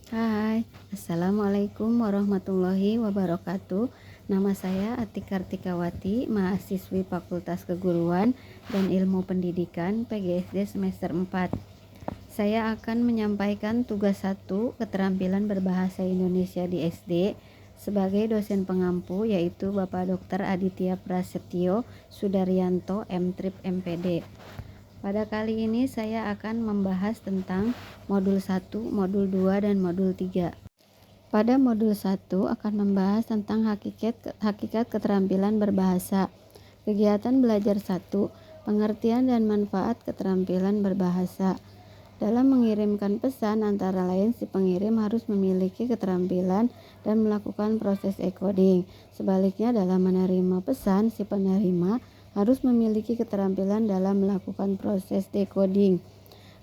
Hai, Assalamualaikum warahmatullahi wabarakatuh. Nama saya Atik Kartikawati, mahasiswi Fakultas Keguruan dan Ilmu Pendidikan PGSD semester 4. Saya akan menyampaikan tugas 1 keterampilan berbahasa Indonesia di SD sebagai dosen pengampu, yaitu Bapak Dr. Aditya Prasetyo Sudaryanto, M.Trip MPD. Pada kali ini saya akan membahas tentang modul 1, modul 2, dan modul 3. Pada modul 1 akan membahas tentang hakikat keterampilan berbahasa. Kegiatan belajar 1, pengertian dan manfaat keterampilan berbahasa. Dalam mengirimkan pesan, antara lain si pengirim harus memiliki keterampilan dan melakukan proses encoding. Sebaliknya, dalam menerima pesan, si penerima harus memiliki keterampilan dalam melakukan proses decoding.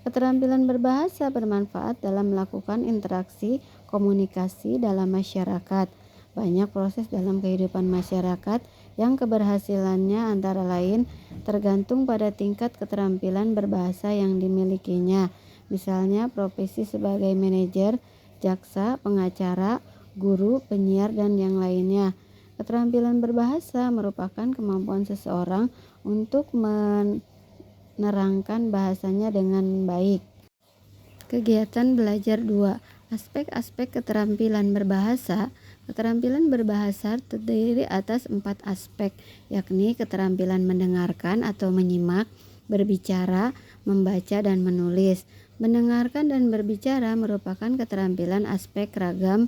Keterampilan berbahasa bermanfaat dalam melakukan interaksi komunikasi dalam masyarakat. Banyak proses dalam kehidupan masyarakat yang keberhasilannya antara lain tergantung pada tingkat keterampilan berbahasa yang dimilikinya. Misalnya profesi sebagai manajer, jaksa, pengacara, guru, penyiar, dan yang lainnya. Keterampilan berbahasa merupakan kemampuan seseorang untuk menerangkan bahasanya dengan baik. Kegiatan belajar 2. Aspek-aspek keterampilan berbahasa. Keterampilan berbahasa terdiri atas 4 aspek, yakni keterampilan mendengarkan atau menyimak, berbicara, membaca, dan menulis. Mendengarkan dan berbicara merupakan keterampilan aspek ragam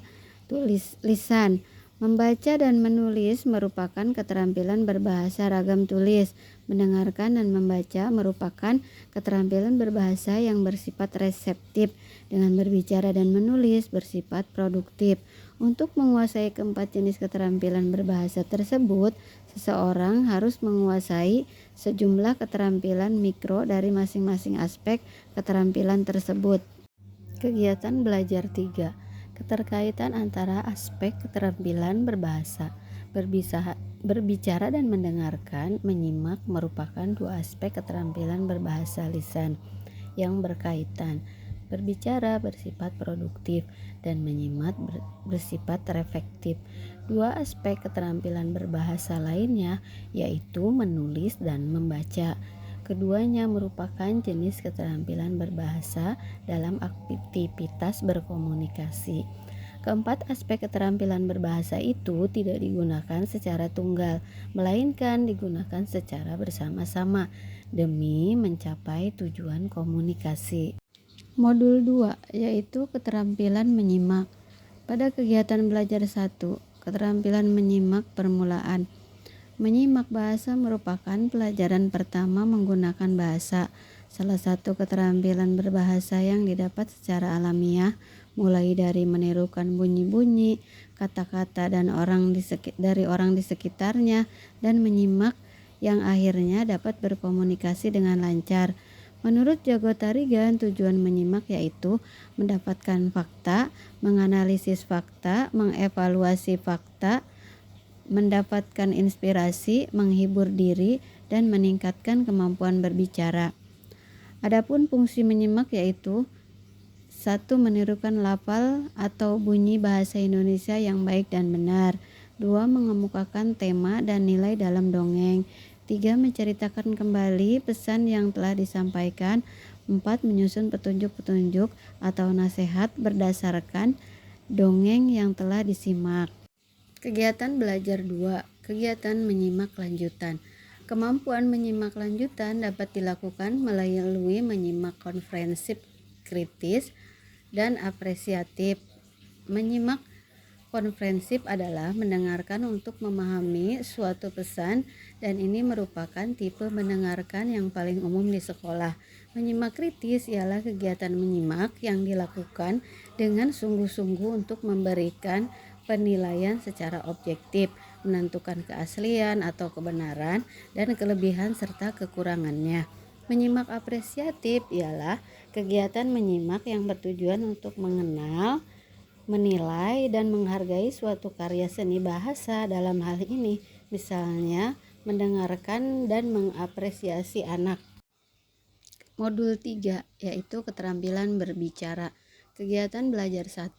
lisan. Membaca dan menulis merupakan keterampilan berbahasa ragam tulis. Mendengarkan dan membaca merupakan keterampilan berbahasa yang bersifat reseptif, dengan berbicara dan menulis bersifat produktif. Untuk menguasai keempat jenis keterampilan berbahasa tersebut, seseorang harus menguasai sejumlah keterampilan mikro dari masing-masing aspek keterampilan tersebut. Kegiatan belajar 3. Keterkaitan antara aspek keterampilan berbahasa. Berbicara dan mendengarkan, menyimak merupakan dua aspek keterampilan berbahasa lisan yang berkaitan. Berbicara bersifat produktif dan menyimak bersifat reflektif. Dua aspek keterampilan berbahasa lainnya yaitu menulis dan membaca. Keduanya merupakan jenis keterampilan berbahasa dalam aktivitas berkomunikasi. Keempat aspek keterampilan berbahasa itu tidak digunakan secara tunggal, melainkan digunakan secara bersama-sama demi mencapai tujuan komunikasi. Modul 2 yaitu keterampilan menyimak. Pada kegiatan belajar 1, keterampilan menyimak permulaan. Menyimak bahasa merupakan pelajaran pertama menggunakan bahasa. Salah satu keterampilan berbahasa yang didapat secara alamiah, mulai dari menirukan bunyi-bunyi, kata-kata dan dari orang di sekitarnya, dan menyimak yang akhirnya dapat berkomunikasi dengan lancar. Menurut Jago Tarigan, tujuan menyimak yaitu mendapatkan fakta, menganalisis fakta, mengevaluasi fakta, mendapatkan inspirasi, menghibur diri, dan meningkatkan kemampuan berbicara. Adapun fungsi menyimak yaitu 1. Menirukan lafal atau bunyi bahasa Indonesia yang baik dan benar. 2. Mengemukakan tema dan nilai dalam dongeng. 3. Menceritakan kembali pesan yang telah disampaikan. 4. Menyusun petunjuk-petunjuk atau nasihat berdasarkan dongeng yang telah disimak. Kegiatan belajar 2. Kegiatan menyimak lanjutan. Kemampuan menyimak lanjutan dapat dilakukan melalui menyimak komprehensif, kritis, dan apresiatif. Menyimak komprehensif adalah mendengarkan untuk memahami suatu pesan, dan ini merupakan tipe mendengarkan yang paling umum di sekolah. Menyimak kritis ialah kegiatan menyimak yang dilakukan dengan sungguh-sungguh untuk memberikan penilaian secara objektif, menentukan keaslian atau kebenaran dan kelebihan serta kekurangannya. Menyimak apresiatif ialah kegiatan menyimak yang bertujuan untuk mengenal, menilai, dan menghargai suatu karya seni bahasa. Dalam hal ini, misalnya mendengarkan dan mengapresiasi anak. Modul 3 yaitu keterampilan berbicara. Kegiatan belajar 1.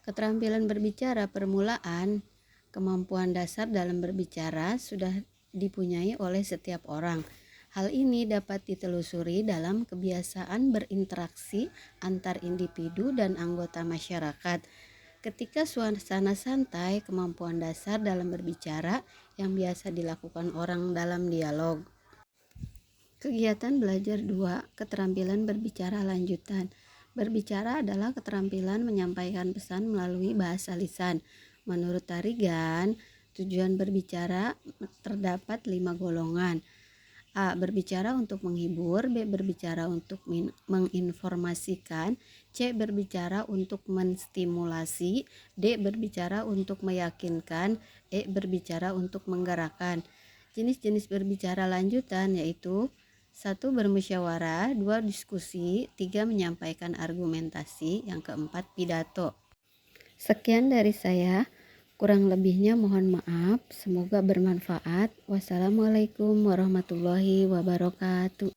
Keterampilan berbicara permulaan. Kemampuan dasar dalam berbicara sudah dipunyai oleh setiap orang. Hal ini dapat ditelusuri dalam kebiasaan berinteraksi antar individu dan anggota masyarakat. Ketika suasana santai, kemampuan dasar dalam berbicara yang biasa dilakukan orang dalam dialog. Kegiatan belajar 2. Keterampilan berbicara lanjutan. Berbicara adalah keterampilan menyampaikan pesan melalui bahasa lisan. Menurut Tarigan, tujuan berbicara terdapat 5 golongan. A. Berbicara untuk menghibur. B. Berbicara untuk menginformasikan. C. Berbicara untuk menstimulasi. D. Berbicara untuk meyakinkan. E. Berbicara untuk menggerakkan. Jenis-jenis berbicara lanjutan yaitu 1. Bermusyawarah, 2. Diskusi, 3. Menyampaikan argumentasi, yang keempat pidato. Sekian dari saya, kurang lebihnya mohon maaf, semoga bermanfaat. Wassalamualaikum warahmatullahi wabarakatuh.